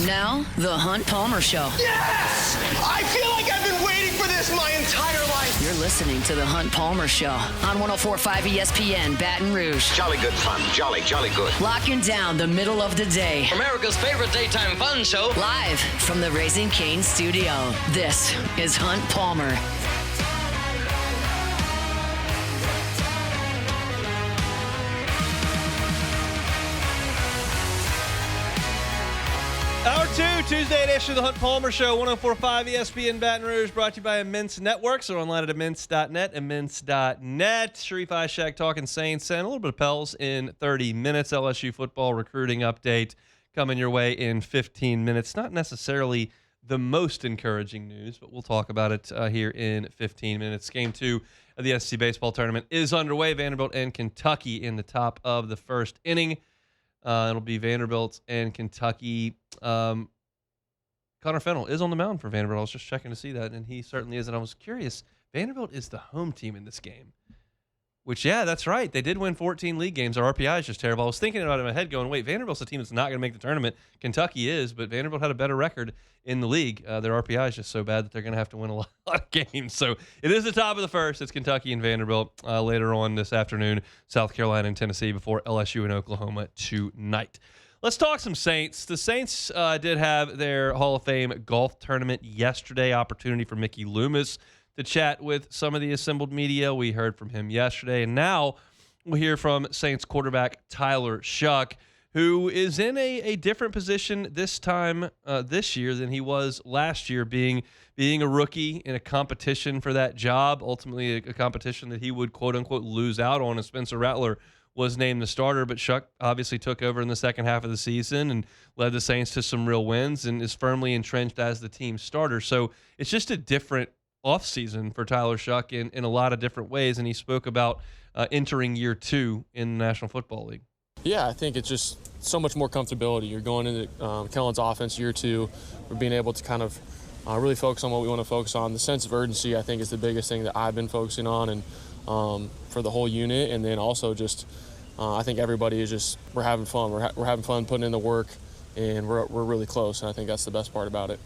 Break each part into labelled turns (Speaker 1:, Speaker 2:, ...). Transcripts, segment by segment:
Speaker 1: Now, The Hunt Palmer Show.
Speaker 2: Yes! I feel like I've been waiting for this my entire life.
Speaker 1: You're listening to The Hunt Palmer Show on 104.5 ESPN Baton Rouge.
Speaker 3: Jolly good fun. Jolly good.
Speaker 1: Locking down the middle of the day.
Speaker 4: America's favorite daytime fun show.
Speaker 1: Live from the Raising Cane studio. This is Hunt Palmer.
Speaker 5: Hour 2, Tuesday edition of the Hunt Palmer Show, 104.5 ESPN Baton Rouge, brought to you by Immense Networks. Or online at immense.net, immense.net. Sharief, Ishaq talking Saints and a little bit of Pels in 30 minutes. LSU football recruiting update coming your way in 15 minutes. Not necessarily the most encouraging news, but we'll talk about it here in 15 minutes. Game 2 of the SEC baseball tournament is underway. Vanderbilt and Kentucky in the top of the first inning. It'll be Vanderbilt and Kentucky. Connor Fennell is on the mound for Vanderbilt. I was just checking to see that, and he certainly is. And I was curious, Vanderbilt is the home team in this game. Which, yeah, that's right. They did win 14 league games. Our RPI is just terrible. I was thinking about it in my head going, wait, Vanderbilt's a team that's not going to make the tournament. Kentucky is, but Vanderbilt had a better record in the league. Their RPI is just so bad that they're going to have to win a lot of games. So it is the top of the first. It's Kentucky and Vanderbilt later on this afternoon. South Carolina and Tennessee before LSU and Oklahoma tonight. Let's talk some Saints. The Saints did have their Hall of Fame golf tournament yesterday. Opportunity for Mickey Loomis to chat with some of the assembled media. We heard from him yesterday, and now we'll hear from Saints quarterback Tyler Shough, who is in a different position this time this year than he was last year, being a rookie in a competition for that job, ultimately a competition that he would quote-unquote lose out on, as Spencer Rattler was named the starter. But Shough obviously took over in the second half of the season and led the Saints to some real wins and is firmly entrenched as the team starter. So it's just a different offseason for Tyler Shough in a lot of different ways, and he spoke about entering year 2 in the National Football League.
Speaker 6: Yeah, I think it's just so much more comfortability. You're going into Kellen's offense year 2. We're being able to kind of really focus on what we want to focus on. The sense of urgency, I think, is the biggest thing that I've been focusing on, and for the whole unit. And then also just I think everybody is just, we're having fun. We're having fun putting in the work, and we're really close, and I think that's the best part about it.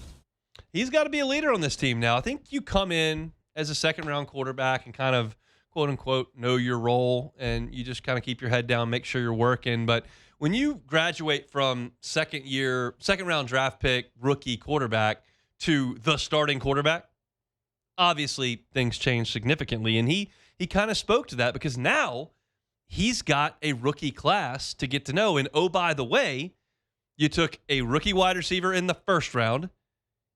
Speaker 5: He's got to be a leader on this team now. I think you come in as a second-round quarterback and kind of, quote-unquote, know your role, and you just kind of keep your head down, make sure you're working. But when you graduate from second-round draft pick, rookie quarterback to the starting quarterback, obviously things change significantly. And he kind of spoke to that because now he's got a rookie class to get to know. And, oh, by the way, you took a rookie wide receiver in the first round.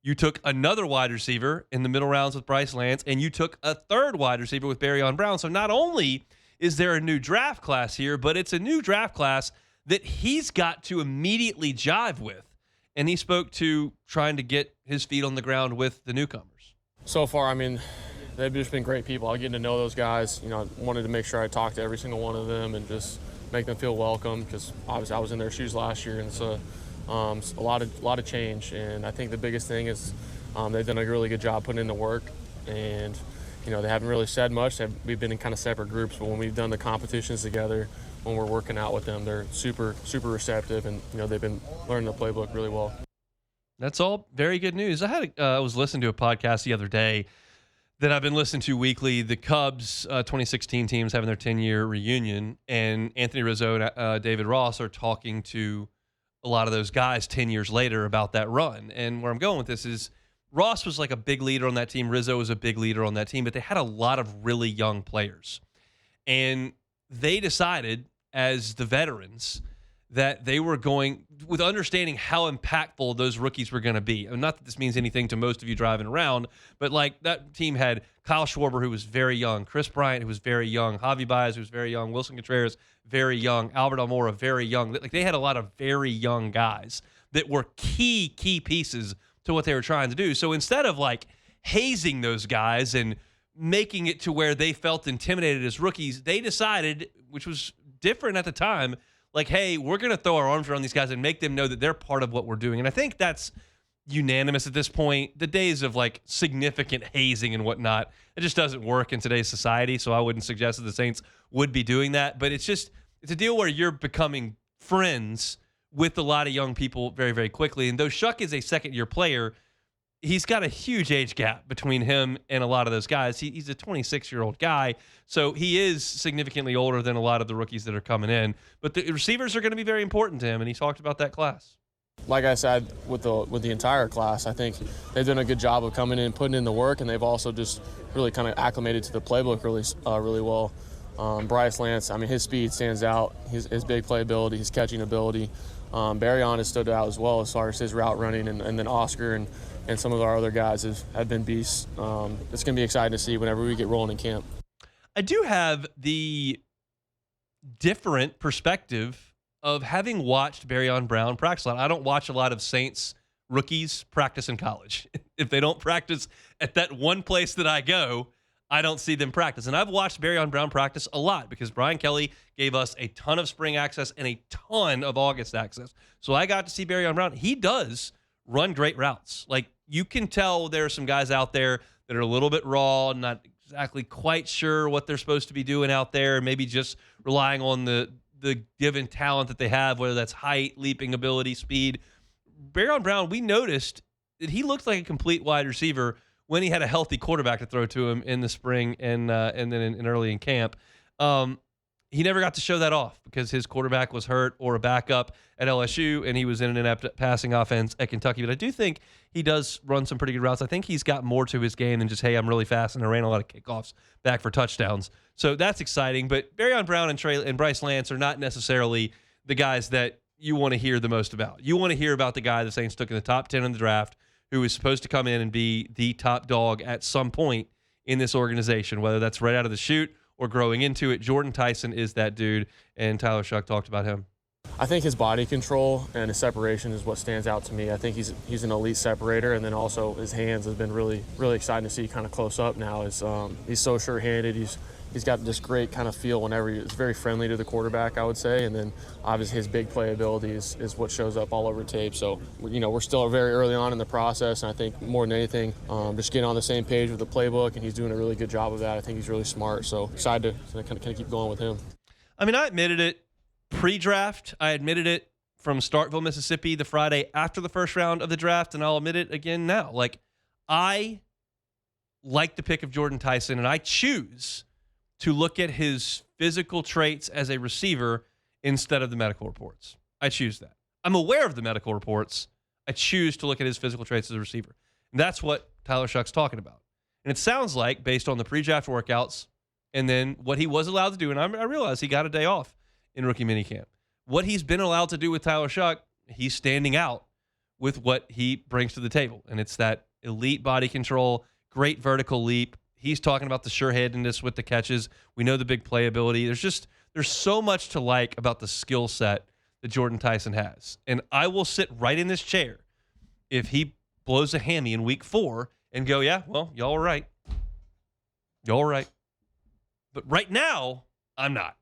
Speaker 5: You took another wide receiver in the middle rounds with Bryce Lance, and you took a third wide receiver with Barryon Brown. So not only is there a new draft class here, but it's a new draft class that he's got to immediately jive with. And he spoke to trying to get his feet on the ground with the newcomers.
Speaker 6: So far, I mean, they've just been great people. I'm getting to know those guys. You know, I wanted to make sure I talked to every single one of them and just make them feel welcome, because obviously I was in their shoes last year, and so a lot of change. And I think the biggest thing is they've done a really good job putting in the work, and you know, they haven't really said much. We've been in kind of separate groups, but when we've done the competitions together, when we're working out with them, they're super receptive, and you know, they've been learning the playbook really well.
Speaker 5: That's all very good news. I was listening to a podcast the other day that I've been listening to weekly. The Cubs 2016 teams having their 10-year reunion, and Anthony Rizzo and David Ross are talking to a lot of those guys 10 years later about that run. And where I'm going with this is Ross was like a big leader on that team. Rizzo was a big leader on that team, but they had a lot of really young players. And they decided as the veterans that they were going with understanding how impactful those rookies were going to be. And not that this means anything to most of you driving around, but like that team had Kyle Schwarber, who was very young, Chris Bryant, who was very young, Javi Baez, who was very young, Wilson Contreras, very young, Albert Almora, very young. Like they had a lot of very young guys that were key pieces to what they were trying to do. So instead of like hazing those guys and making it to where they felt intimidated as rookies, they decided, which was different at the time, like, hey, we're going to throw our arms around these guys and make them know that they're part of what we're doing. And I think that's unanimous at this point. The days of like significant hazing and whatnot, it just doesn't work in today's society. So I wouldn't suggest that the Saints would be doing that. But it's a deal where you're becoming friends with a lot of young people very, very quickly. And though Shough is a second-year player, he's got a huge age gap between him and a lot of those guys. He's a 26-year-old guy, so he is significantly older than a lot of the rookies that are coming in. But the receivers are going to be very important to him, and he talked about that class.
Speaker 6: Like I said, with the entire class, I think they've done a good job of coming in and putting in the work, and they've also just really kind of acclimated to the playbook really well. Bryce Lance, I mean, his speed stands out, his big playability, his catching ability. Barryon has stood out as well as far as his route running, and then Oscar and some of our other guys have been beasts. It's going to be exciting to see whenever we get rolling in camp.
Speaker 5: I do have the different perspective of having watched Barryon Brown practice a lot. I don't watch a lot of Saints rookies practice in college. If they don't practice at that one place that I go, I don't see them practice. And I've watched Barryon Brown practice a lot because Brian Kelly gave us a ton of spring access and a ton of August access. So I got to see Barryon Brown. He does run great routes. Like, you can tell there are some guys out there that are a little bit raw, not exactly quite sure what they're supposed to be doing out there, maybe just relying on the given talent that they have, whether that's height, leaping ability, speed. Barryon Brown, we noticed that he looked like a complete wide receiver when he had a healthy quarterback to throw to him in the spring and then in early in camp. He never got to show that off because his quarterback was hurt or a backup at LSU, and he was in an inept passing offense at Kentucky. But I do think he does run some pretty good routes. I think he's got more to his game than just, hey, I'm really fast, and I ran a lot of kickoffs back for touchdowns. So that's exciting. But Barryon Brown and Bryce Lance are not necessarily the guys that you want to hear the most about. You want to hear about the guy the Saints took in the top 10 in the draft, who is supposed to come in and be the top dog at some point in this organization, whether that's right out of the chute or growing into it. Jordan Tyson is that dude, and Tyler Shough talked about him.
Speaker 6: I think his body control and his separation is what stands out to me. I think he's an elite separator, and then also his hands has been really, really exciting to see kind of close up now. He's so sure-handed. He's got this great kind of feel whenever he's very friendly to the quarterback, I would say. And then obviously his big playability is what shows up all over tape. So, we're still very early on in the process. And I think more than anything, just getting on the same page with the playbook, and he's doing a really good job of that. I think he's really smart. So excited to kind of keep going with him.
Speaker 5: I mean, I admitted it pre-draft. I admitted it from Starkville, Mississippi, the Friday after the first round of the draft. And I'll admit it again now. Like, I like the pick of Jordan Tyson, and I choose to look at his physical traits as a receiver instead of the medical reports. I choose that. I'm aware of the medical reports. I choose to look at his physical traits as a receiver. And that's what Tyler Shough's talking about. And it sounds like, based on the pre-draft workouts and then what he was allowed to do, and I realize he got a day off in rookie minicamp, what he's been allowed to do with Tyler Shough, he's standing out with what he brings to the table. And it's that elite body control, great vertical leap. He's talking about the sure-handedness with the catches. We know the big playability. There's so much to like about the skill set that Jordan Tyson has. And I will sit right in this chair if he blows a hammy in week 4 and go, yeah, well, y'all are right. Y'all are right. But right now, I'm not.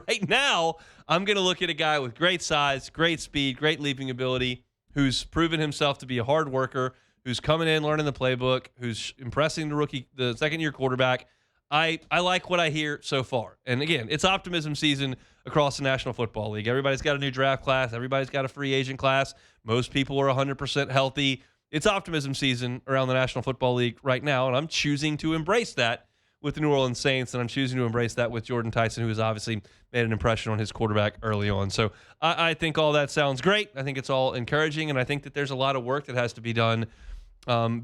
Speaker 5: Right now, I'm going to look at a guy with great size, great speed, great leaping ability, who's proven himself to be a hard worker, who's coming in, learning the playbook, who's impressing the second-year quarterback. I like what I hear so far. And again, it's optimism season across the National Football League. Everybody's got a new draft class. Everybody's got a free agent class. Most people are 100% healthy. It's optimism season around the National Football League right now, and I'm choosing to embrace that with the New Orleans Saints, and I'm choosing to embrace that with Jordan Tyson, who has obviously made an impression on his quarterback early on. So I think all that sounds great. I think it's all encouraging, and I think that there's a lot of work that has to be done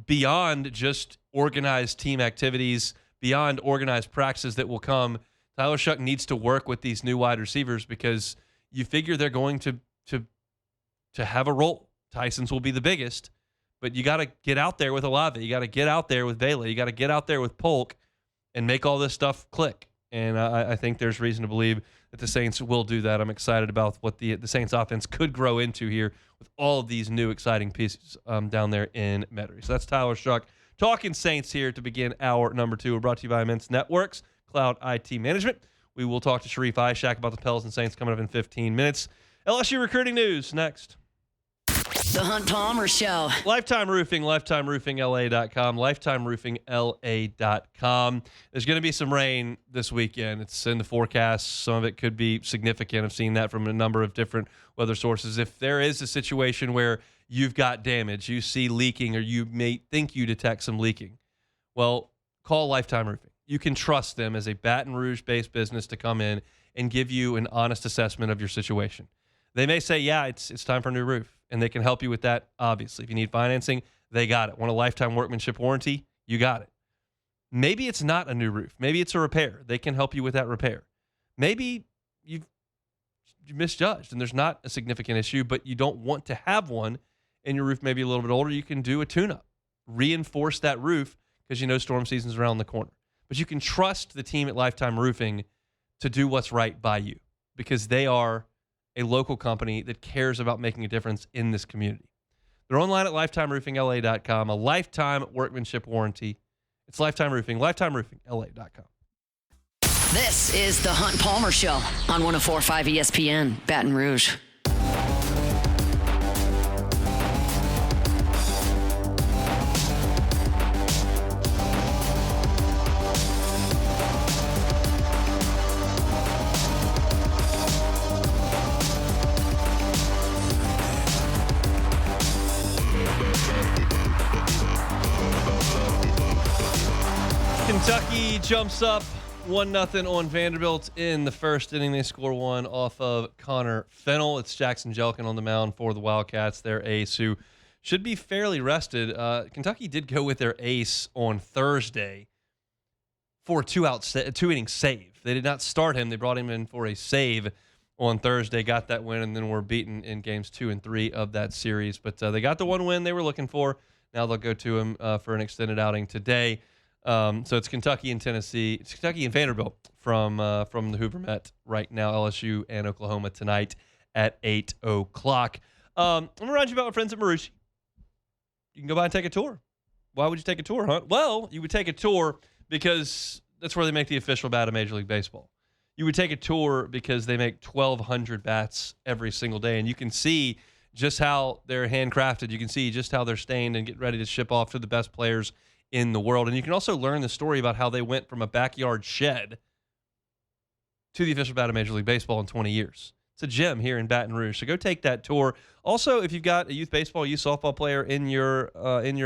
Speaker 5: beyond just organized team activities, beyond organized practices that will come. Tyler Shough needs to work with these new wide receivers because you figure they're going to have a role. Tyson's will be the biggest, but you got to get out there with Olave. You got to get out there with Bailey. You got to get out there with Polk and make all this stuff click. And I think there's reason to believe that the Saints will do that. I'm excited about what the Saints offense could grow into here with all of these new exciting pieces down there in Metairie. So that's Tyler Shough talking Saints here to begin hour number 2. We're brought to you by Immense Networks, Cloud IT Management. We will talk to Sharief Ishaq about the Pels and Saints coming up in 15 minutes. LSU recruiting news next.
Speaker 1: The Hunt Palmer Show.
Speaker 5: Lifetime Roofing, lifetimeroofingla.com, lifetimeroofingla.com. There's going to be some rain this weekend. It's in the forecast. Some of it could be significant. I've seen that from a number of different weather sources. If there is a situation where you've got damage, you see leaking, or you may think you detect some leaking, well, call Lifetime Roofing. You can trust them as a Baton Rouge-based business to come in and give you an honest assessment of your situation. They may say, yeah, it's time for a new roof, and they can help you with that, obviously. If you need financing, they got it. Want a lifetime workmanship warranty? You got it. Maybe it's not a new roof. Maybe it's a repair. They can help you with that repair. Maybe you misjudged, and there's not a significant issue, but you don't want to have one, and your roof may be a little bit older. You can do a tune-up. Reinforce that roof because you know storm season's around the corner. But you can trust the team at Lifetime Roofing to do what's right by you because they are a local company that cares about making a difference in this community. They're online at lifetimeroofingla.com, a lifetime workmanship warranty. It's Lifetime Roofing, lifetimeroofingla.com.
Speaker 1: This is the Hunt Palmer Show on 104.5 ESPN, Baton Rouge.
Speaker 5: Kentucky jumps up 1-0 on Vanderbilt in the first inning. They score one off of Connor Fennell. It's Jackson Jelkin on the mound for the Wildcats, their ace, who should be fairly rested. Kentucky did go with their ace on Thursday for a two-inning save. They did not start him. They brought him in for a save on Thursday, got that win, and then were beaten in games 2 and 3 of that series. But they got the one win they were looking for. Now they'll go to him for an extended outing today. So it's Kentucky and Tennessee. It's Kentucky and Vanderbilt from the Hoover Met right now. LSU and Oklahoma tonight at 8 o'clock. I'm going to remind you about my friends at Marucci. You can go by and take a tour. Why would you take a tour, huh? Well, you would take a tour because that's where they make the official bat of Major League Baseball. You would take a tour because they make 1,200 bats every single day, and you can see just how they're handcrafted. You can see just how they're stained and get ready to ship off to the best players in the world. And you can also learn the story about how they went from a backyard shed to the official bat of Major League Baseball in 20 years. It's a gem here in Baton Rouge. So go take that tour. Also, if you've got a youth baseball, youth softball player in your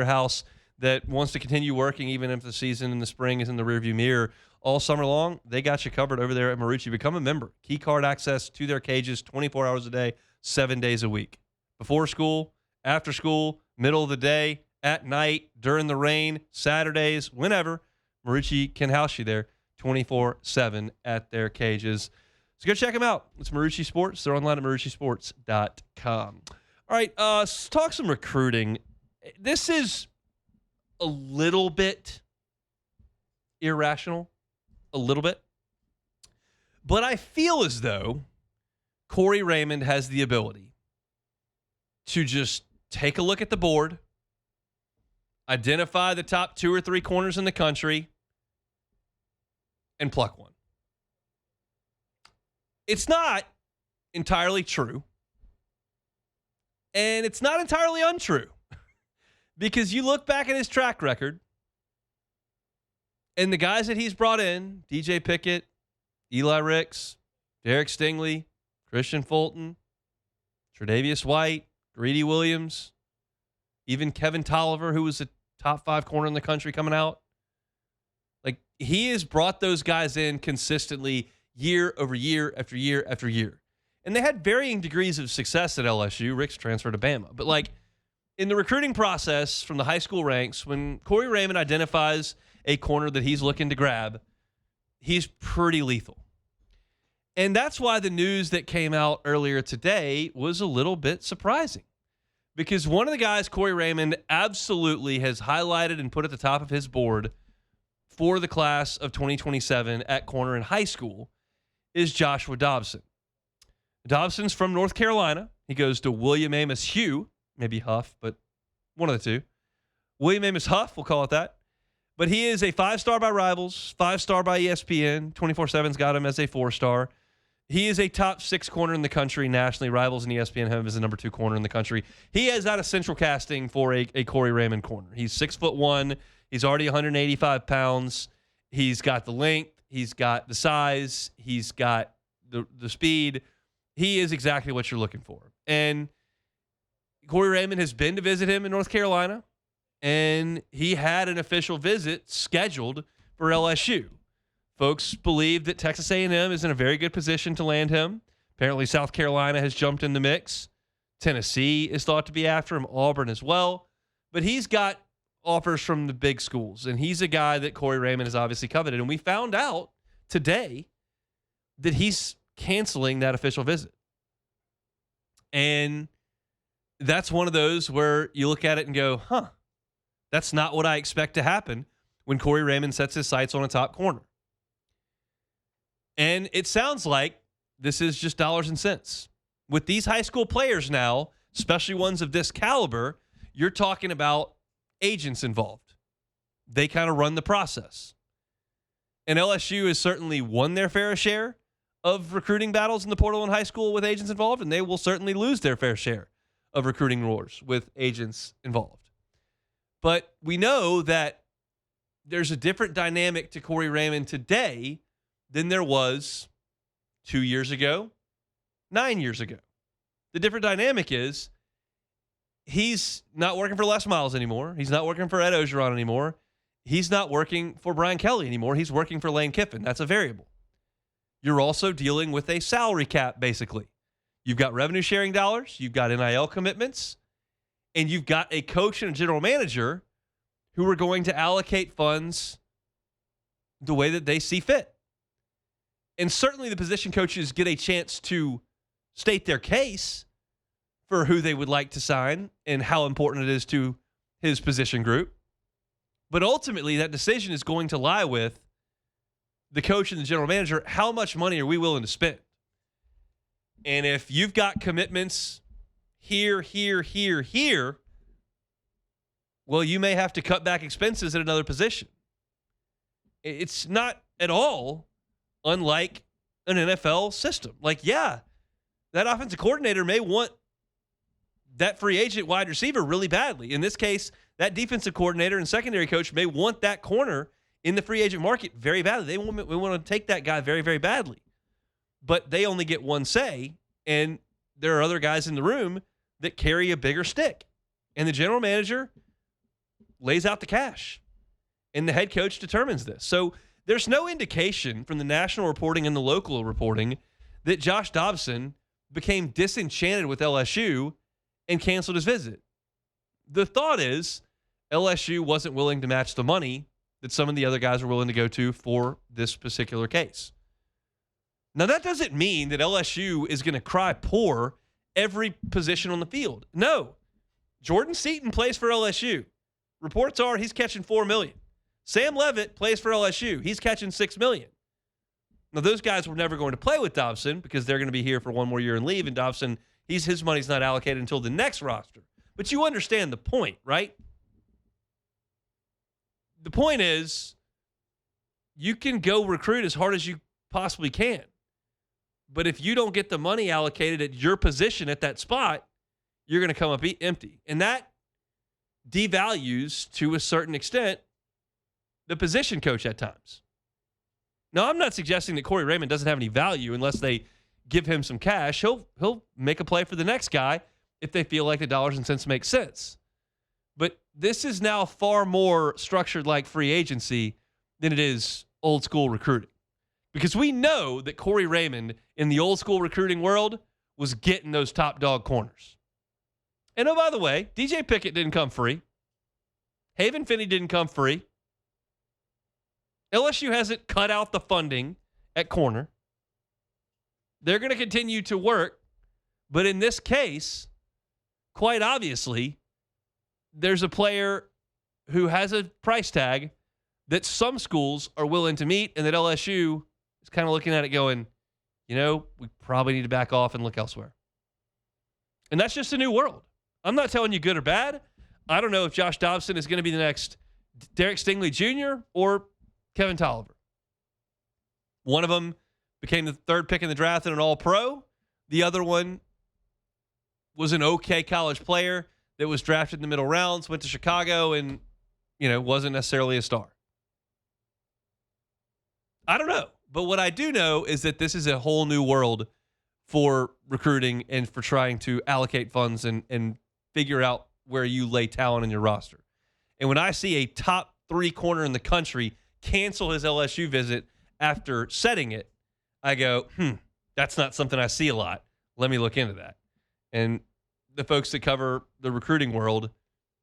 Speaker 5: house that wants to continue working even if the season in the spring is in the rearview mirror, all summer long, they got you covered over there at Marucci. Become a member. Key card access to their cages 24 hours a day, 7 days a week. Before school, after school, middle of the day, at night, during the rain, Saturdays, whenever, Marucci can house you there 24/7 at their cages. So go check them out. It's Marucci Sports. They're online at maruccisports.com. All right, let's talk some recruiting. This is a little bit irrational, a little bit. But I feel as though Corey Raymond has the ability to just take a look at the board, identify the top 2 or 3 corners in the country, and pluck one. It's not entirely true, and it's not entirely untrue, because you look back at his track record, and the guys that he's brought in, DJ Pickett, Eli Ricks, Derek Stingley, Christian Fulton, Tre'Davious White, Greedy Williams, even Kevin Tolliver, who was a top 5 corner in the country coming out. Like, he has brought those guys in consistently year over year after year after year. And they had varying degrees of success at LSU. Rick's transferred to Bama. But, like, in the recruiting process from the high school ranks, when Corey Raymond identifies a corner that he's looking to grab, he's pretty lethal. And that's why the news that came out earlier today was a little bit surprising. Because one of the guys Corey Raymond absolutely has highlighted and put at the top of his board for the class of 2027 at corner in high school is Joshua Dobson. Dobson's from North Carolina. He goes to William Amos Shough, maybe Huff, but one of the two. William Amos Huff, we'll call it that. But he is a 5-star by Rivals, 5-star by ESPN. 24/7's got him as a 4-star. He is a top 6 corner in the country nationally. Rivals and ESPN have him as the number 2 corner in the country. He is out of central casting for a Corey Raymond corner. He's 6'1". He's already 185 pounds. He's got the length. He's got the size. He's got the speed. He is exactly what you're looking for. And Corey Raymond has been to visit him in North Carolina, and he had an official visit scheduled for LSU. Folks believe that Texas A&M is in a very good position to land him. Apparently, South Carolina has jumped in the mix. Tennessee is thought to be after him, Auburn as well. But he's got offers from the big schools, and he's a guy that Corey Raymond has obviously coveted. And we found out today that he's canceling that official visit. And that's one of those where you look at it and go, that's not what I expect to happen when Corey Raymond sets his sights on a top corner. And it sounds like this is just dollars and cents. With these high school players now, especially ones of this caliber, you're talking about agents involved. They kind of run the process. And LSU has certainly won their fair share of recruiting battles in the portal in high school with agents involved, and they will certainly lose their fair share of recruiting wars with agents involved. But we know that there's a different dynamic to Corey Raymond today than there was 2 years ago, 9 years ago. The different dynamic is he's not working for Les Miles anymore. He's not working for Ed Ogeron anymore. He's not working for Brian Kelly anymore. He's working for Lane Kiffin. That's a variable. You're also dealing with a salary cap, basically. You've got revenue sharing dollars, you've got NIL commitments, and you've got a coach and a general manager who are going to allocate funds the way that they see fit. And certainly the position coaches get a chance to state their case for who they would like to sign and how important it is to his position group. But ultimately, that decision is going to lie with the coach and the general manager. How much money are we willing to spend? And if you've got commitments here, well, you may have to cut back expenses at another position. It's not at all unlike an NFL system. Like, yeah, that offensive coordinator may want that free agent wide receiver really badly. In this case, that defensive coordinator and secondary coach may want that corner in the free agent market very badly. We want to take that guy very, very badly. But they only get one say, and there are other guys in the room that carry a bigger stick. And the general manager lays out the cash, and the head coach determines this. So there's no indication from the national reporting and the local reporting that Josh Dobson became disenchanted with LSU and canceled his visit. The thought is LSU wasn't willing to match the money that some of the other guys were willing to go to for this particular case. Now, that doesn't mean that LSU is going to cry poor every position on the field. No. Jordan Seaton plays for LSU. Reports are he's catching $4 million. Sam Levitt plays for LSU. He's catching $6 million. Now, those guys were never going to play with Dobson because they're going to be here for one more year and leave, and Dobson, his money's not allocated until the next roster. But you understand the point, right? The point is you can go recruit as hard as you possibly can. But if you don't get the money allocated at your position at that spot, you're going to come up empty. And that devalues, to a certain extent, the position coach at times. Now, I'm not suggesting that Corey Raymond doesn't have any value unless they give him some cash. He'll make a play for the next guy if they feel like the dollars and cents make sense. But this is now far more structured like free agency than it is old school recruiting. Because we know that Corey Raymond in the old school recruiting world was getting those top dog corners. And oh, by the way, DJ Pickett didn't come free. Haven Finney didn't come free. LSU hasn't cut out the funding at corner. They're going to continue to work. But in this case, quite obviously, there's a player who has a price tag that some schools are willing to meet, and that LSU is kind of looking at it going, we probably need to back off and look elsewhere. And that's just a new world. I'm not telling you good or bad. I don't know if Josh Dobson is going to be the next Derek Stingley Jr. or Kevin Tolliver. One of them became the third pick in the draft and an all-pro. The other one was an okay college player that was drafted in the middle rounds, went to Chicago, and, wasn't necessarily a star. I don't know. But what I do know is that this is a whole new world for recruiting and for trying to allocate funds and figure out where you lay talent in your roster. And when I see a top 3 corner in the country cancel his LSU visit after setting it, I go, that's not something I see a lot. Let me look into that. And the folks that cover the recruiting world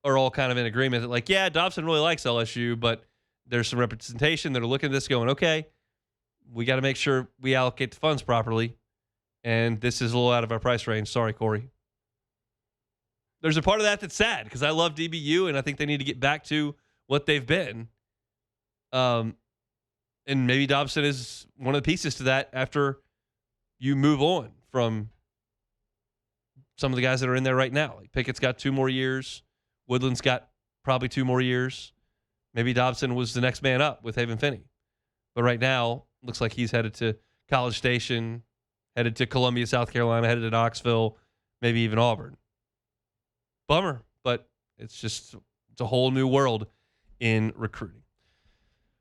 Speaker 5: are all kind of in agreement that, Dobson really likes LSU, but there's some representation that are looking at this going, okay, we got to make sure we allocate the funds properly. And this is a little out of our price range. Sorry, Corey. There's a part of that that's sad because I love DBU and I think they need to get back to what they've been. And maybe Dobson is one of the pieces to that after you move on from some of the guys that are in there right now. Like Pickett's got 2 more years. Woodland's got probably 2 more years. Maybe Dobson was the next man up with Haven Finney. But right now, looks like he's headed to College Station, headed to Columbia, South Carolina, headed to Knoxville, maybe even Auburn. Bummer, but it's a whole new world in recruiting.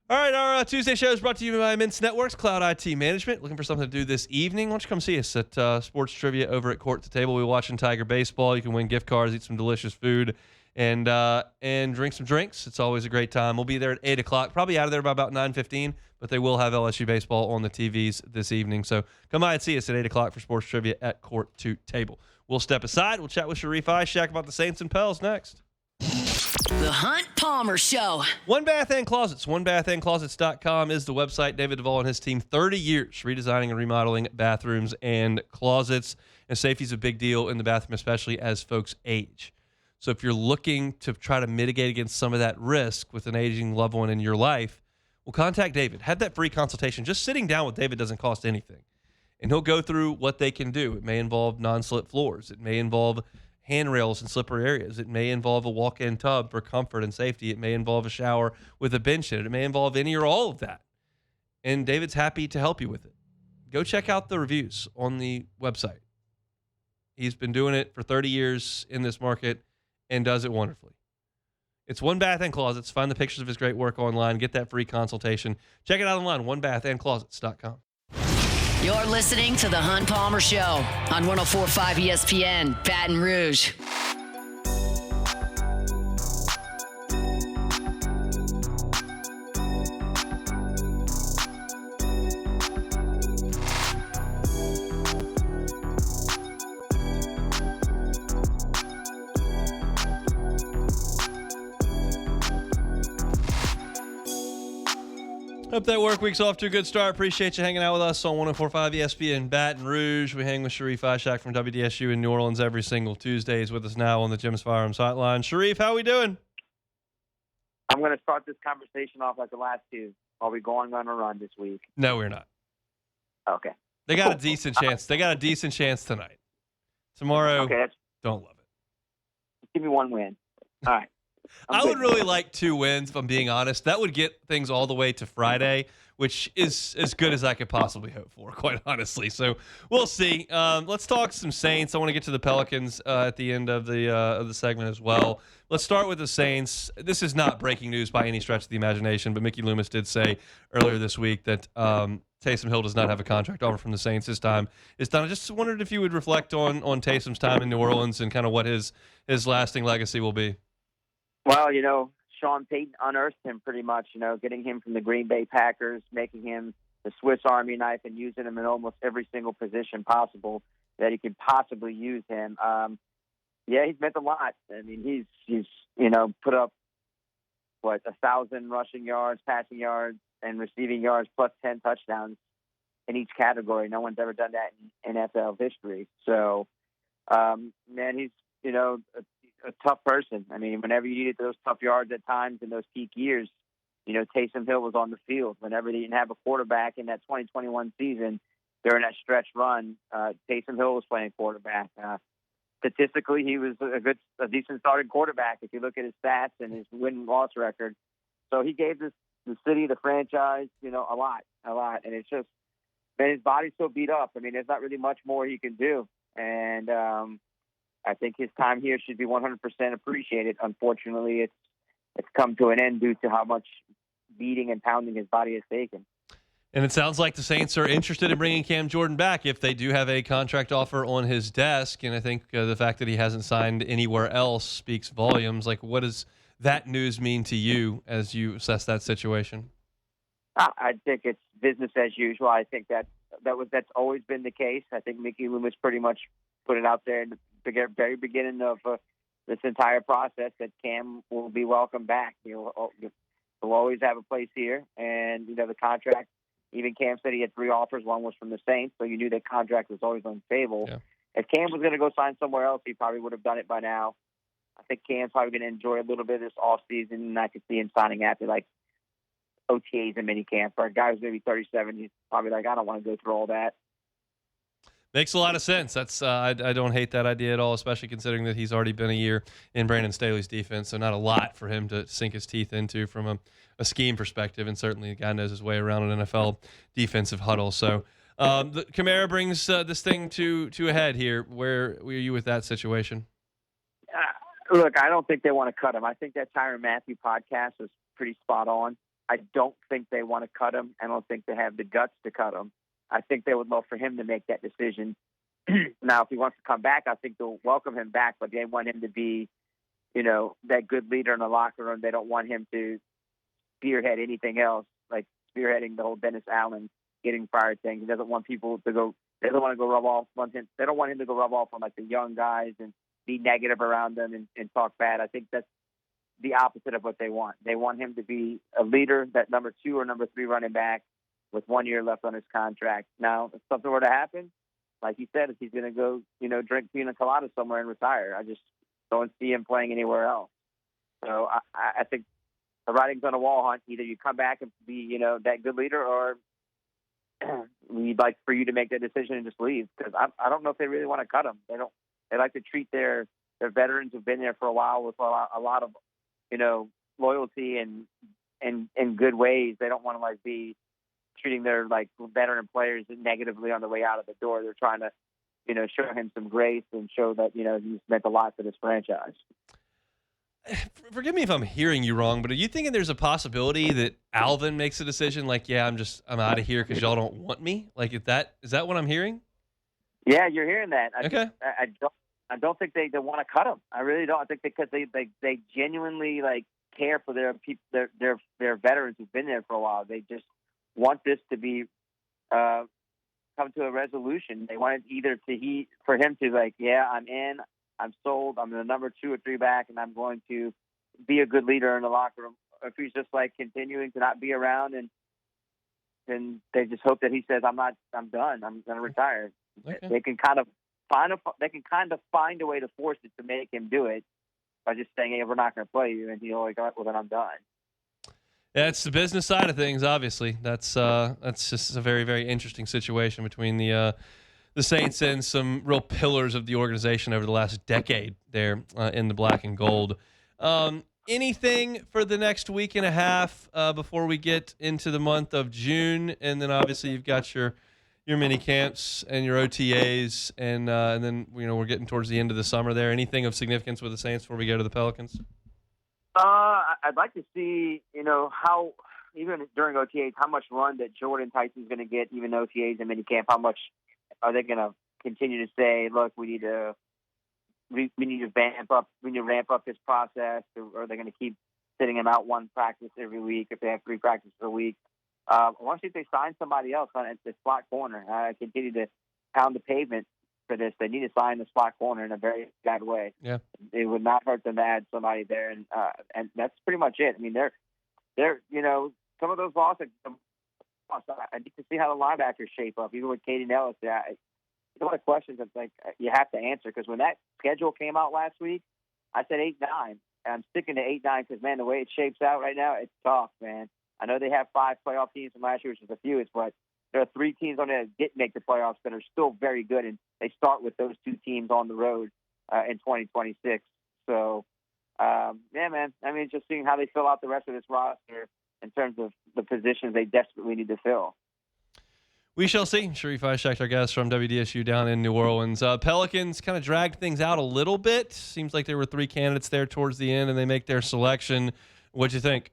Speaker 5: All right, our Tuesday show is brought to you by Immense Networks, Cloud IT Management. Looking for something to do this evening? Why don't you come see us at Sports Trivia over at Court to Table? We're watching Tiger baseball. You can win gift cards, eat some delicious food, and drink some drinks. It's always a great time. We'll be there at 8 o'clock, probably out of there by about 9:15, but they will have LSU baseball on the TVs this evening. So come by and see us at 8 o'clock for Sports Trivia at Court to Table. We'll step aside. We'll chat with Sharief Ishaq about the Saints and Pels next.
Speaker 1: The Hunt Palmer Show.
Speaker 5: One Bath and Closets. OneBathAndClosets.com is the website. David Duvall and his team, 30 years redesigning and remodeling bathrooms and closets. And safety is a big deal in the bathroom, especially as folks age. So if you're looking to try to mitigate against some of that risk with an aging loved one in your life, well, contact David. Have that free consultation. Just sitting down with David doesn't cost anything. And he'll go through what they can do. It may involve non-slip floors. It may involve handrails in slippery areas. It may involve a walk-in tub for comfort and safety. It may involve a shower with a bench in it. It may involve any or all of that. And David's happy to help you with it. Go check out the reviews on the website. He's been doing it for 30 years in this market and does it wonderfully. It's One Bath and Closets. Find the pictures of his great work online. Get that free consultation. Check it out online, OneBathAndClosets.com.
Speaker 1: You're listening to The Hunt Palmer Show on 104.5 ESPN, Baton Rouge.
Speaker 5: Hope that work week's off to a good start. Appreciate you hanging out with us on 104.5 ESPN Baton Rouge. We hang with Sharief Ishaq from WDSU in New Orleans every single Tuesday. He's with us now on the Jim's Firearms Hotline. Sharief, how we doing?
Speaker 7: I'm going to start this conversation off like the last two. Are we going on a run this week?
Speaker 5: No, we're not.
Speaker 7: Okay.
Speaker 5: They got a decent chance. They got a decent chance tonight. Tomorrow,
Speaker 7: okay,
Speaker 5: don't love it.
Speaker 7: Give me one win. All right.
Speaker 5: I would really like 2 wins, if I'm being honest. That would get things all the way to Friday, which is as good as I could possibly hope for, quite honestly. So we'll see. Let's talk some Saints. I want to get to the Pelicans at the end of the segment as well. Let's start with the Saints. This is not breaking news by any stretch of the imagination, but Mickey Loomis did say earlier this week that Taysom Hill does not have a contract offer from the Saints. His time is done. I just wondered if you would reflect on Taysom's time in New Orleans and kind of what his lasting legacy will be.
Speaker 7: Well, Sean Payton unearthed him pretty much, getting him from the Green Bay Packers, making him the Swiss Army knife and using him in almost every single position possible that he could possibly use him. Yeah, he's meant a lot. I mean, he's put up, 1,000 rushing yards, passing yards, and receiving yards plus 10 touchdowns in each category. No one's ever done that in NFL history. So, man, he's, a tough person. I mean, whenever you needed those tough yards at times in those peak years, Taysom Hill was on the field. Whenever they didn't have a quarterback in that 2021 season during that stretch run, Taysom Hill was playing quarterback. Statistically, he was a decent starting quarterback if you look at his stats and his win-loss record. So he gave the city, the franchise, a lot. And it's just, man, his body's so beat up. I mean, there's not really much more he can do. And I think his time here should be 100% appreciated. Unfortunately, it's come to an end due to how much beating and pounding his body has taken.
Speaker 5: And it sounds like the Saints are interested in bringing Cam Jordan back if they do have a contract offer on his desk. And I think the fact that he hasn't signed anywhere else speaks volumes. Like, what does that news mean to you as you assess that situation?
Speaker 7: I think it's business as usual. I think that's always been the case. I think Mickey Loomis pretty much put it out there in the very beginning of this entire process that Cam will be welcome back. He'll always have a place here, and the contract. Even Cam said he had 3 offers. One was from the Saints, so you knew that contract was always on the table.
Speaker 5: Yeah.
Speaker 7: If Cam was going to go sign somewhere else, he probably would have done it by now. I think Cam's probably going to enjoy a little bit of this offseason, and I could see him signing after, like, OTAs and minicamp. For a guy who's maybe 37, he's probably like, I don't want to go through all that.
Speaker 5: Makes a lot of sense. That's I don't hate that idea at all, especially considering that he's already been a year in Brandon Staley's defense, so not a lot for him to sink his teeth into from a scheme perspective, and certainly the guy knows his way around an NFL defensive huddle. So Kamara brings this thing to a head here. Where were you with that situation?
Speaker 7: Look, I don't think they want to cut him. I think that Tyrann Mathieu podcast was pretty spot on. I don't think they want to cut him. I don't think they have the guts to cut him. I think they would love for him to make that decision. Now, if he wants to come back, I think they'll welcome him back, but they want him to be, that good leader in the locker room. They don't want him to spearhead anything else, like spearheading the whole Dennis Allen getting fired thing. He doesn't want people to go. They don't want to go rub off on him. They don't want him to go rub off on like the young guys and be negative around them and talk bad. I think that's the opposite of what they want. They want him to be a leader, that number 2 or number 3 running back with 1 year left on his contract. Now, if something were to happen, like you said, if he's going to go, drink pina colada somewhere and retire, I just don't see him playing anywhere else. So I think the writing's on the wall, Hunt. Either you come back and be, that good leader, or we'd like for you to make that decision and just leave. Because I don't know if they really want to cut him. They like to treat their veterans who've been there for a while with a lot of, loyalty and good ways. They don't want to be treating their veteran players negatively on the way out of the door. They're trying to, show him some grace and show that, he's meant a lot for this franchise.
Speaker 5: Forgive me if I'm hearing you wrong, but are you thinking there's a possibility that Alvin makes a decision like, yeah, I'm out of here because y'all don't want me? Like, is that what I'm hearing?
Speaker 7: Yeah, you're hearing that.
Speaker 5: Okay.
Speaker 7: I don't think they want to cut him. I really don't. I think because they genuinely care for their veterans who've been there for a while. They just want this to be come to a resolution. They want it either for him to yeah, I'm in, I'm sold, I'm the number 2 or 3 back, and I'm going to be a good leader in the locker room. If he's just continuing to not be around, and then they just hope that he says, I'm done, I'm going to retire.
Speaker 5: Okay.
Speaker 7: They can kind of find a way to force it to make him do it by just saying, hey, we're not going to play you, and he'll well, then I'm done.
Speaker 5: Yeah, it's the business side of things. Obviously, that's just a very, very interesting situation between the Saints and some real pillars of the organization over the last decade there in the black and gold. Anything for the next week and a half before we get into the month of June, and then obviously you've got your mini camps and your OTAs, and then we're getting towards the end of the summer there. Anything of significance with the Saints before we go to the Pelicans?
Speaker 7: I'd like to see, how, even during OTAs, how much run that Jordan Tyson's going to get, even OTAs and minicamp. How much are they going to continue to say, look, we need to ramp up this process, or are they going to keep sitting him out one practice every week if they have 3 practices a week? I want to see if they sign somebody else on the slot corner. Continue to pound the pavement for this. They need to sign the slot corner in a very bad way.
Speaker 5: Yeah,
Speaker 7: it would not hurt them to add somebody there, and that's pretty much it. I mean, they're some of those losses. I need to see how the linebackers shape up, even with Katie Nellis. There's a lot of questions that you have to answer, because when that schedule came out last week, I said 8-9, and I'm sticking to 8-9 because, man, the way it shapes out right now, it's tough, man. I know they have 5 playoff teams from last year, which is a few, but there are 3 teams on there that didn't make the playoffs that are still very good, and they start with those 2 teams on the road in 2026. So, yeah, man. I mean, just seeing how they fill out the rest of this roster in terms of the positions they desperately need to fill.
Speaker 5: We shall see. Sharief Ishaq, our guest from WDSU down in New Orleans. Pelicans kind of dragged things out a little bit. Seems like there were 3 candidates there towards the end, and they make their selection. What'd you think?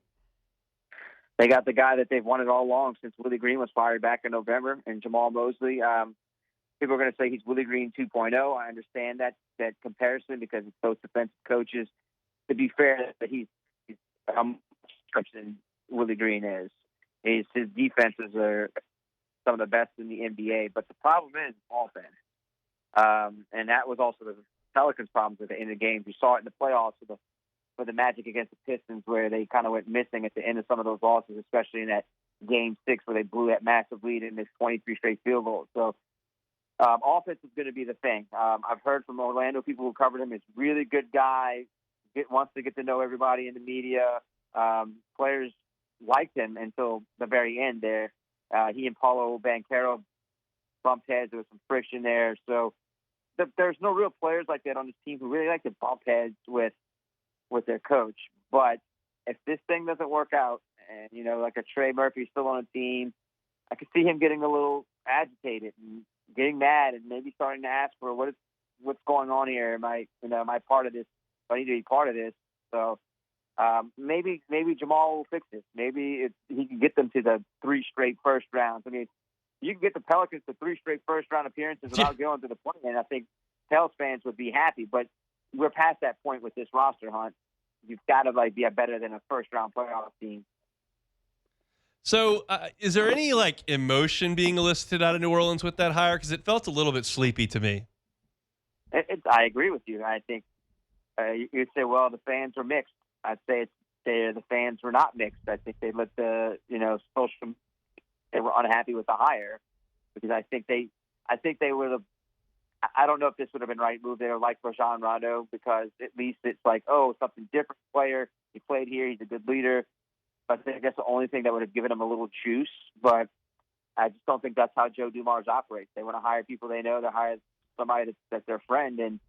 Speaker 7: They got the guy that they've wanted all along since Willie Green was fired back in November, and Jamal Mosley. People are going to say he's Willie Green 2.0. I understand that comparison because it's both defensive coaches. To be fair, he's than Willie Green is. His defenses are some of the best in the NBA, but the problem is offense. And that was also the Pelicans' problems at the end of the games. We saw it in the playoffs for the Magic against the Pistons, where they kind of went missing at the end of some of those losses, especially in that Game 6 where they blew that massive lead in this 23 straight field goals. So offense is going to be the thing. I've heard from Orlando people who covered him. He's a really good guy, wants to get to know everybody in the media. Players liked him until the very end there. He and Paulo Banchero bumped heads. There was some friction there. So there's no real players like that on this team who really like to bump heads with their coach. But if this thing doesn't work out, and, like a Trey Murphy still on the team, I could see him getting a little agitated and getting mad and maybe starting to ask for what's going on here. Am I part of this? Do I need to be part of this? So maybe Jamal will fix this. Maybe he can get them to the 3 straight first rounds. I mean, you can get the Pelicans to 3 straight first round appearances without going to the play, and I think Pels fans would be happy. But we're past that point with this roster, Hunt. You've got to be better than a first round playoff team.
Speaker 5: So is there any emotion being elicited out of New Orleans with that hire? Because it felt a little bit sleepy to me.
Speaker 7: I agree with you. I think you'd say, well, the fans were mixed. I'd say the fans were not mixed. I think they let social. They were unhappy with the hire because I think they would have. I don't know if this would have been the right move there, like Rajon Rondo, because at least it's something different player. He played here. He's a good leader. I think that's the only thing that would have given him a little juice. But I just don't think that's how Joe Dumars operates. They want to hire people they know. They hire somebody that's their friend and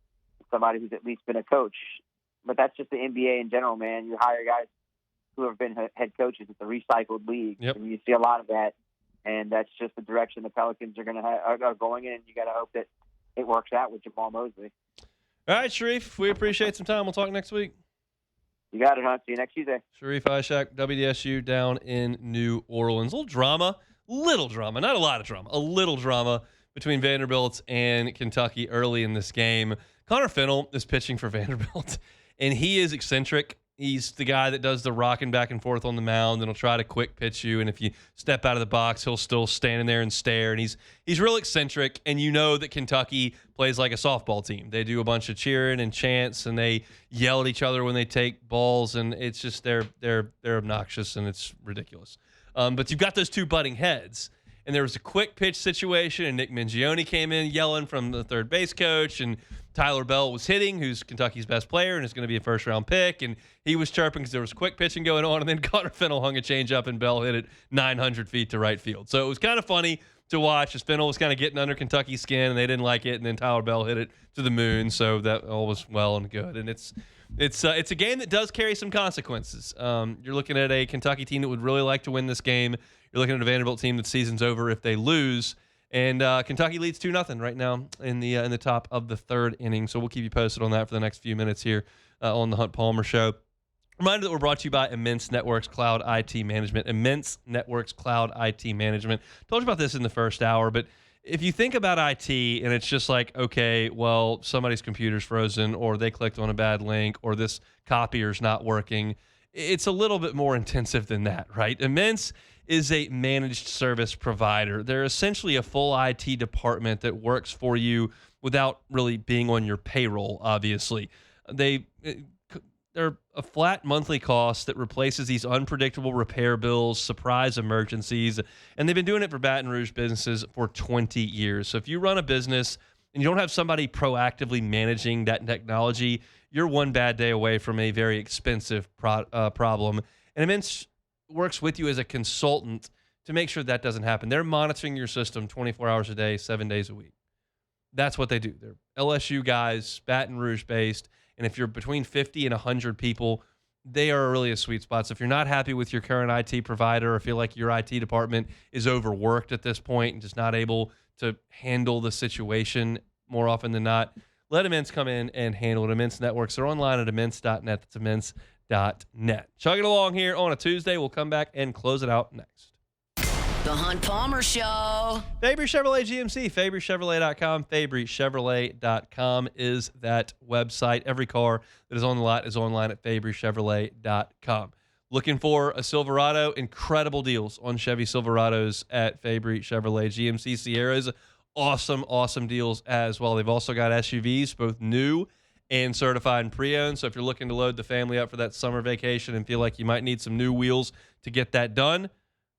Speaker 7: somebody who's at least been a coach. But that's just the NBA in general, man. You hire guys who have been head coaches. It's a recycled league.
Speaker 5: Yep.
Speaker 7: And you see a lot of that. And that's just the direction the Pelicans are going in. You got to hope that it works out with Jamal Mosley.
Speaker 5: All right, Sharief, we appreciate some time. We'll talk next week.
Speaker 7: You got it, Hunt. See you next Tuesday.
Speaker 5: Sharief Ishaq, WDSU down in New Orleans. Little drama, not a lot of drama, a little drama between Vanderbilt and Kentucky early in this game. Connor Fennell is pitching for Vanderbilt, and he is eccentric. He's the guy that does the rocking back and forth on the mound and he'll try to quick pitch you. And if you step out of the box, he'll still stand in there and stare. And he's real eccentric. And you know that Kentucky plays like a softball team. They do a bunch of cheering and chants and they yell at each other when they take balls. And it's just they're obnoxious and it's ridiculous. But you've got those two butting heads. And there was a quick pitch situation, and Nick Mingione came in yelling from the third base coach, and Tyler Bell was hitting, who's Kentucky's best player and is going to be a first-round pick, and he was chirping because there was quick pitching going on, and then Connor Fennell hung a changeup, and Bell hit it 900 feet to right field. So it was kind of funny to watch as Fennell was kind of getting under Kentucky's skin, and they didn't like it, and then Tyler Bell hit it to the moon, so that all was well and good. And it's a game that does carry some consequences. You're looking at a Kentucky team that would really like to win this game. You're looking at a Vanderbilt team that season's over if they lose. And Kentucky leads 2-0 right now in the top of the third inning. So we'll keep you posted on that for the next few minutes here on the Hunt Palmer Show. Reminder that we're brought to you by Immense Networks Cloud IT Management. Immense Networks Cloud IT Management. Told you about this in the first hour, but if you think about IT and it's just like, okay, well, somebody's computer's frozen or they clicked on a bad link or this copier's not working, it's a little bit more intensive than that, right? Immense is a managed service provider. They're essentially a full IT department that works for you without really being on your payroll, obviously. They're a flat monthly cost that replaces these unpredictable repair bills, surprise emergencies, and they've been doing it for Baton Rouge businesses for 20 years. So if you run a business and you don't have somebody proactively managing that technology, you're one bad day away from a very expensive problem. And Immense works with you as a consultant to make sure that doesn't happen. They're monitoring your system 24 hours a day, 7 days a week. That's what they do. They're LSU guys, Baton Rouge based. And if you're between 50 and 100 people, they are really a sweet spot. So if you're not happy with your current IT provider or feel like your IT department is overworked at this point and just not able to handle the situation more often than not, let Immense come in and handle it. Immense Networks are online at immense.net. That's immense.net. Chugging along here on a Tuesday. We'll come back and close it out next.
Speaker 1: The Hunt Palmer Show.
Speaker 5: Fabry Chevrolet GMC, FabryChevrolet.com. FabryChevrolet.com is that website. Every car that is on the lot is online at FabryChevrolet.com. Looking for a Silverado? Incredible deals on Chevy Silverados at Fabry Chevrolet. GMC Sierras, awesome deals as well. They've also got SUVs, both new and certified and pre-owned. So if you're looking to load the family up for that summer vacation and feel like you might need some new wheels to get that done,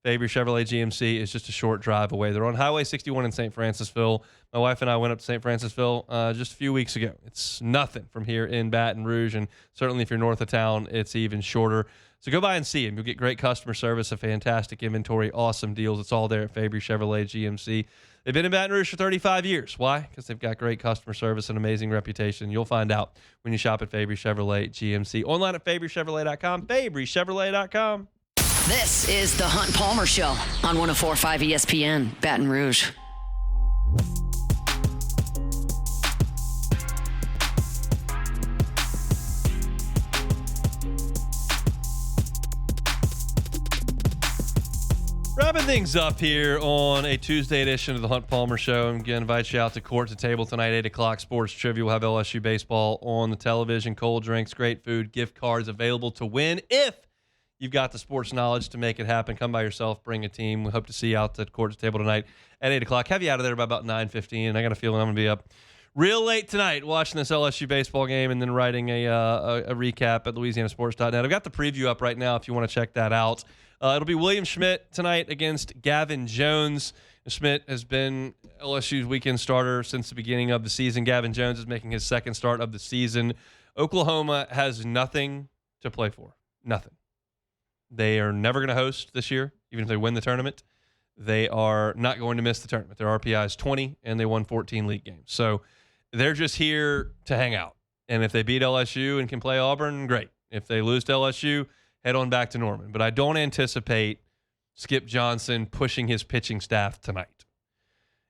Speaker 5: Fabry Chevrolet GMC is just a short drive away. They're on Highway 61 in St. Francisville. My wife and I went up to St. Francisville just a few weeks ago. It's nothing from here in Baton Rouge, and certainly if you're north of town, it's even shorter. So go by and see them. You'll get great customer service, a fantastic inventory, awesome deals. It's all there at Fabry Chevrolet GMC. They've been in Baton Rouge for 35 years. Why? Because they've got great customer service and amazing reputation. You'll find out when you shop at Fabry Chevrolet GMC. Online at FabryChevrolet.com, FabryChevrolet.com.
Speaker 1: This is the Hunt Palmer Show on 104.5 ESPN, Baton Rouge.
Speaker 5: Wrapping things up here on a Tuesday edition of the Hunt Palmer Show. I'm going to invite you out to Court to Table tonight, 8 o'clock. Sports Trivia. We'll have LSU baseball on the television. Cold drinks, great food, gift cards available to win if you've got the sports knowledge to make it happen. Come by yourself, bring a team. We hope to see you out at Court to Table tonight at 8 o'clock. Have you out of there by about 9:15. I got a feeling I'm going to be up real late tonight watching this LSU baseball game and then writing a recap at LouisianaSports.net. I've got the preview up right now if you want to check that out. It'll be William Schmidt tonight against Gavin Jones. Schmidt has been LSU's weekend starter since the beginning of the season. Gavin Jones is making his second start of the season. Oklahoma has nothing to play for. Nothing. They are never going to host this year, even if they win the tournament. They are not going to miss the tournament. Their RPI is 20, and they won 14 league games. So they're just here to hang out. And if they beat LSU and can play Auburn, great. If they lose to LSU, head on back to Norman. But I don't anticipate Skip Johnson pushing his pitching staff tonight.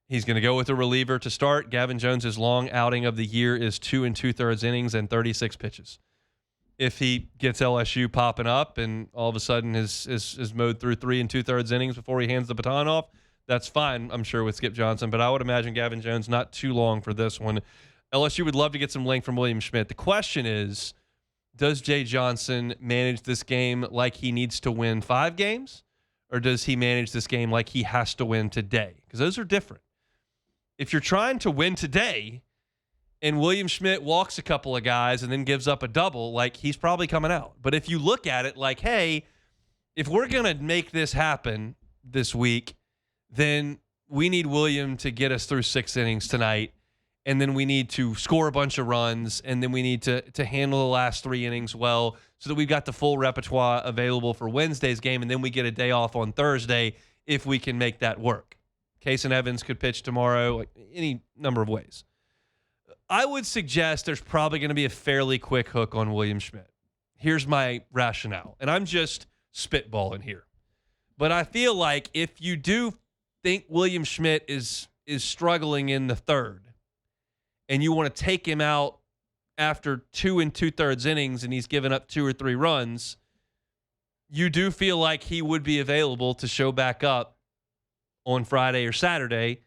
Speaker 5: He's going to go with a reliever to start. Gavin Jones' long outing of the year is 2 2/3 innings and 36 pitches. If he gets LSU popping up and all of a sudden is mowed through 3 2/3 innings before he hands the baton off, that's fine, I'm sure, with Skip Johnson. But I would imagine Gavin Jones not too long for this one. LSU would love to get some length from William Schmidt. The question is, does Jay Johnson manage this game like he needs to win 5 games? Or does he manage this game like he has to win today? Because those are different. If you're trying to win today and William Schmidt walks a couple of guys and then gives up a double, like, he's probably coming out. But if you look at it like, hey, if we're going to make this happen this week, then we need William to get us through 6 innings tonight, and then we need to score a bunch of runs, and then we need to handle the last 3 innings well so that we've got the full repertoire available for Wednesday's game, and then we get a day off on Thursday if we can make that work. Kason Evans could pitch tomorrow, like any number of ways. I would suggest there's probably going to be a fairly quick hook on William Schmidt. Here's my rationale, and I'm just spitballing here. But I feel like if you do think William Schmidt is struggling in the third, and you want to take him out after 2 2/3 innings and he's given up 2 or 3 runs, you do feel like he would be available to show back up on Friday or Saturday,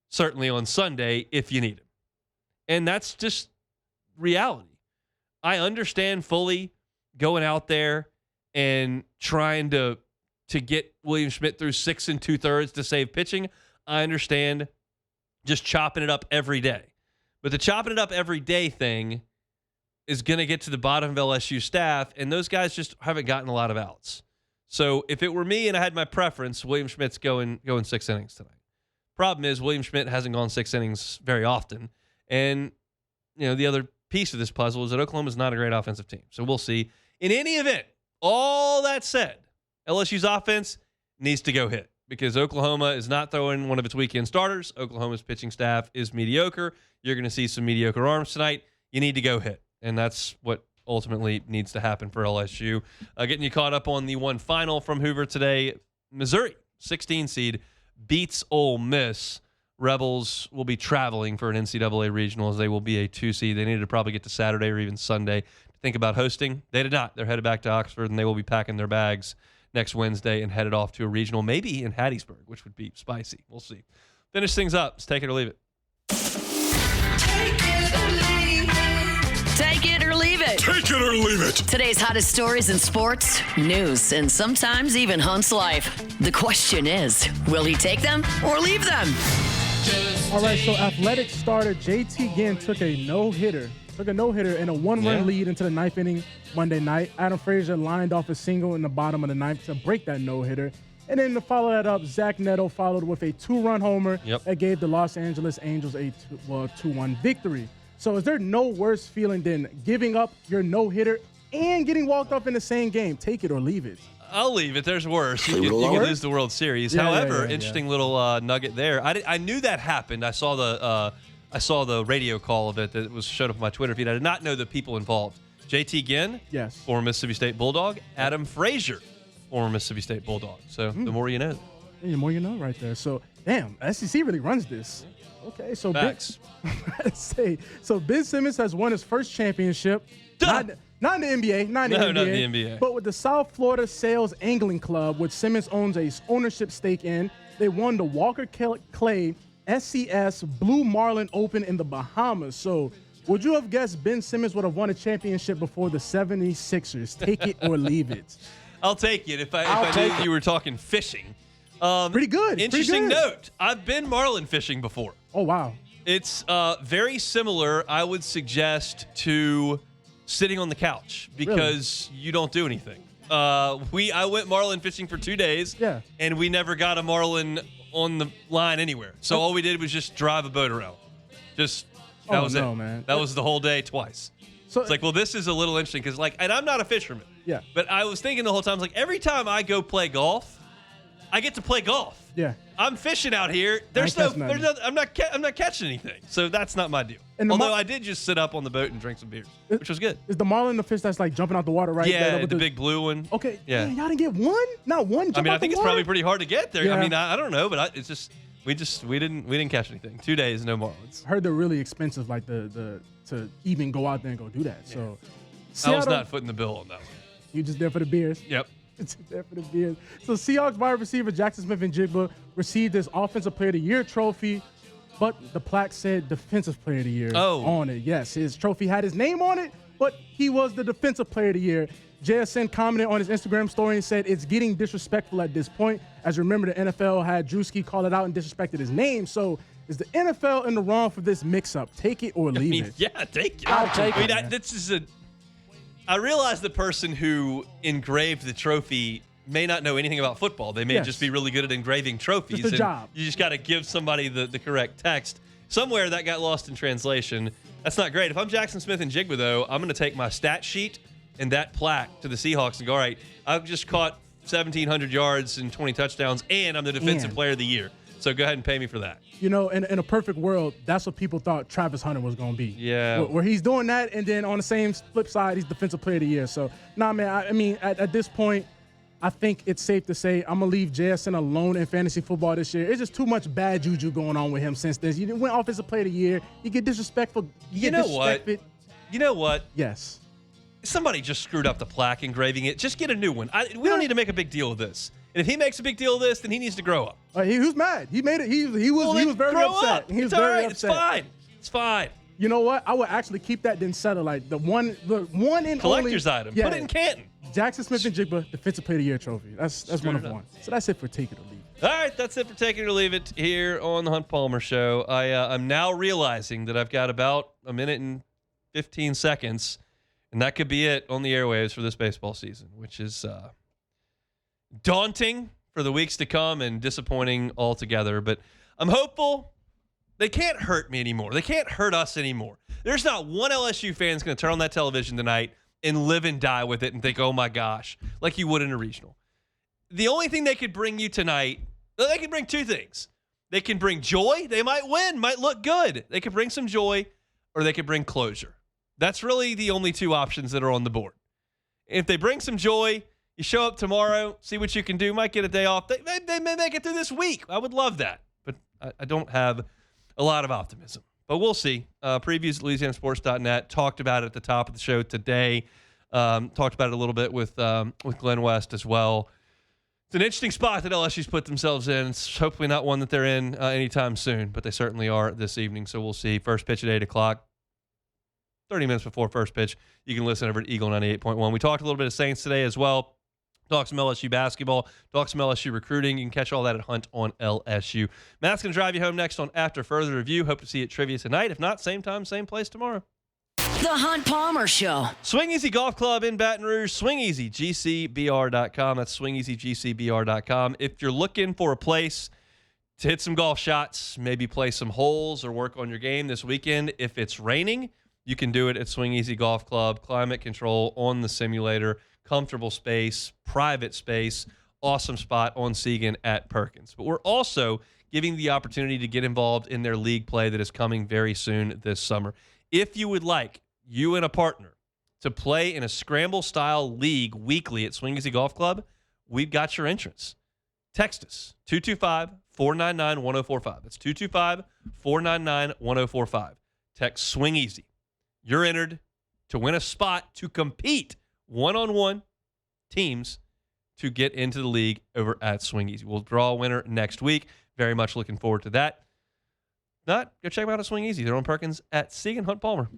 Speaker 5: certainly on Sunday if you need him. And that's just reality. I understand fully going out there and trying to get William Schmidt through 6 2/3 to save pitching. I understand just chopping it up every day. But the chopping it up every day thing is going to get to the bottom of LSU staff, and those guys just haven't gotten a lot of outs. So if it were me and I had my preference, William Schmidt's going 6 innings tonight. Problem is, William Schmidt hasn't gone 6 innings very often. And, the other piece of this puzzle is that Oklahoma's not a great offensive team. So we'll see. In any event, all that said, LSU's offense needs to go hit because Oklahoma is not throwing one of its weekend starters. Oklahoma's pitching staff is mediocre. You're going to see some mediocre arms tonight. You need to go hit. And that's what ultimately needs to happen for LSU. Getting you caught up on the one final from Hoover today. Missouri, 16 seed, beats Ole Miss. Rebels will be traveling for an NCAA regional as they will be a 2 seed. They needed to probably get to Saturday or even Sunday to think about hosting. They did not. They're headed back to Oxford, and they will be packing their bags next Wednesday and headed off to a regional, maybe in Hattiesburg, which would be spicy. We'll see. Finish things up. Let's take it or leave it.
Speaker 1: Take it or leave it.
Speaker 8: Take it or leave it.
Speaker 1: Today's hottest stories in sports, news, and sometimes even Hunt's life. The question is, will he take them or leave them?
Speaker 9: All right, so Athletics starter JT Ginn took a no-hitter in a one-run lead into the ninth inning Monday night. Adam Frazier lined off a single in the bottom of the ninth to break that no-hitter. And then to follow that up, Zach Neto followed with a 2-run homer that gave the Los Angeles Angels a 2-1 victory. So is there no worse feeling than giving up your no-hitter and getting walked off in the same game? Take it or leave it.
Speaker 5: I'll leave it. There's worse. You can lose the World Series. However, interesting little nugget there. I knew that happened. I saw the radio call of it that was showed up on my Twitter feed. I did not know the people involved. JT Ginn, former Mississippi State Bulldog. Adam Frazier, former Mississippi State Bulldog. So the more you know.
Speaker 9: The more you know right there. So, damn, SEC really runs this. Okay, so Ben Simmons has won his first championship. Not in the NBA. Not in the NBA. But with the South Florida Sales Angling Club, which Simmons owns a ownership stake in, they won the Walker Clay SCS Blue Marlin Open in the Bahamas. So would you have guessed Ben Simmons would have won a championship before the 76ers? Take it or leave it.
Speaker 5: I'll take it if I knew you were talking fishing.
Speaker 9: Pretty good.
Speaker 5: Interesting note. I've been marlin fishing before.
Speaker 9: Oh, wow.
Speaker 5: It's very similar, I would suggest, to sitting on the couch because you don't do anything. I went marlin fishing for 2 days, and we never got a marlin on the line anywhere. So all we did was just drive a boat around. That was it. Man. That was the whole day twice. So it's like, well, this is a little interesting because, and I'm not a fisherman. Yeah. But I was thinking the whole time, every time I go play golf, I get to play golf. Yeah. I'm fishing out here. I'm not catching anything. So that's not my deal. Although I did just sit up on the boat and drink some beers, which was good.
Speaker 9: Is the marlin the fish that's jumping out the water, right?
Speaker 5: Yeah, the big blue one.
Speaker 9: Okay. Yeah. Y'all didn't get one? Not one?
Speaker 5: I think it's probably pretty hard to get there. Yeah. I mean, I don't know, but it's just we didn't catch anything. 2 days, no marlins.
Speaker 9: I heard they're really expensive, to even go out there and go do that. Yeah. So
Speaker 5: I was not footing the bill on that one.
Speaker 9: You just there for the beers?
Speaker 5: Yep.
Speaker 9: There for the beers. So Seahawks wide receiver Jackson Smith-Njigba received his Offensive Player of the Year trophy, but the plaque said Defensive Player of the Year on it. Yes, his trophy had his name on it, but he was the Defensive Player of the Year. JSN commented on his Instagram story and said, "It's getting disrespectful at this point." As you remember, the NFL had Drewski call it out and disrespected his name. So is the NFL in the wrong for this mix-up? Take it or leave it.
Speaker 5: Yeah, take it. I'll take it. I realize the person who engraved the trophy may not know anything about football. They may just be really good at engraving trophies.
Speaker 9: Just a job.
Speaker 5: You just got to give somebody the correct text. Somewhere that got lost in translation. That's not great. If I'm Jackson Smith-Njigba, though, I'm going to take my stat sheet and that plaque to the Seahawks and go, all right, I've just caught 1,700 yards and 20 touchdowns, and I'm the Defensive Player of the Year. So go ahead and pay me for that.
Speaker 9: In a perfect world, that's what people thought Travis Hunter was going to be.
Speaker 5: Yeah.
Speaker 9: Where he's doing that, and then on the same flip side, he's Defensive Player of the Year. So, man, I mean, at this point, I think it's safe to say I'm going to leave JSN alone in fantasy football this year. It's just too much bad juju going on with him since then. You went Offensive Player of the Year. You get disrespectful.
Speaker 5: You know what?
Speaker 9: Yes.
Speaker 5: Somebody just screwed up the plaque engraving it. Just get a new one. We don't need to make a big deal of this. And if he makes a big deal of this, then he needs to grow up.
Speaker 9: He was mad. He made it. He was very upset. He was very upset.
Speaker 5: It's fine.
Speaker 9: You know what? I would actually keep that then settle. The one and
Speaker 5: collector's
Speaker 9: only,
Speaker 5: item. Put it in Canton.
Speaker 9: Jackson Smith-Njigba Defensive Player of the Year trophy. That's one of one. So that's it for Take It or Leave It.
Speaker 5: All right, that's it for Take It or Leave It here on the Hunt Palmer Show. I'm now realizing that I've got about a minute and 15 seconds, and that could be it on the airwaves for this baseball season, which is daunting for the weeks to come and disappointing altogether. But I'm hopeful. They can't hurt me anymore. They can't hurt us anymore. There's not one LSU fan that's going to turn on that television tonight and live and die with it and think, oh my gosh, like you would in a regional. The only thing they could bring you tonight, they can bring two things. They can bring joy. They might win, might look good. They could bring some joy, or they could bring closure. That's really the only two options that are on the board. If they bring some joy, you show up tomorrow, see what you can do, might get a day off. They may make it through this week. I would love that, but I don't have a lot of optimism. But we'll see. Previews at LouisianaSports.net. Talked about it at the top of the show today. Talked about it a little bit with Glenn West as well. It's an interesting spot that LSU's put themselves in. It's hopefully not one that they're in anytime soon, but they certainly are this evening. So we'll see. First pitch at 8 o'clock. 30 minutes before first pitch. You can listen over at Eagle 98.1. We talked a little bit of Saints today as well. Talk some LSU basketball. Talk some LSU recruiting. You can catch all that at Hunt on LSU. Matt's going to drive you home next on After Further Review. Hope to see you at Trivia tonight. If not, same time, same place tomorrow.
Speaker 1: The Hunt Palmer Show.
Speaker 5: Swing Easy Golf Club in Baton Rouge. SwingEasyGCBR.com. That's SwingEasyGCBR.com. If you're looking for a place to hit some golf shots, maybe play some holes or work on your game this weekend, if it's raining, you can do it at Swing Easy Golf Club. Climate control on the simulator. Comfortable space, private space, awesome spot on Segan at Perkins. But we're also giving the opportunity to get involved in their league play that is coming very soon this summer. If you would like you and a partner to play in a scramble-style league weekly at Swing Easy Golf Club, we've got your entrance. Text us, 225-499-1045. That's 225-499-1045. Text Swing Easy. You're entered to win a spot to compete one-on-one teams to get into the league over at Swing Easy. We'll draw a winner next week. Very much looking forward to that. Not, go check them out at Swing Easy. They're on Perkins at Segan Hunt Palmer.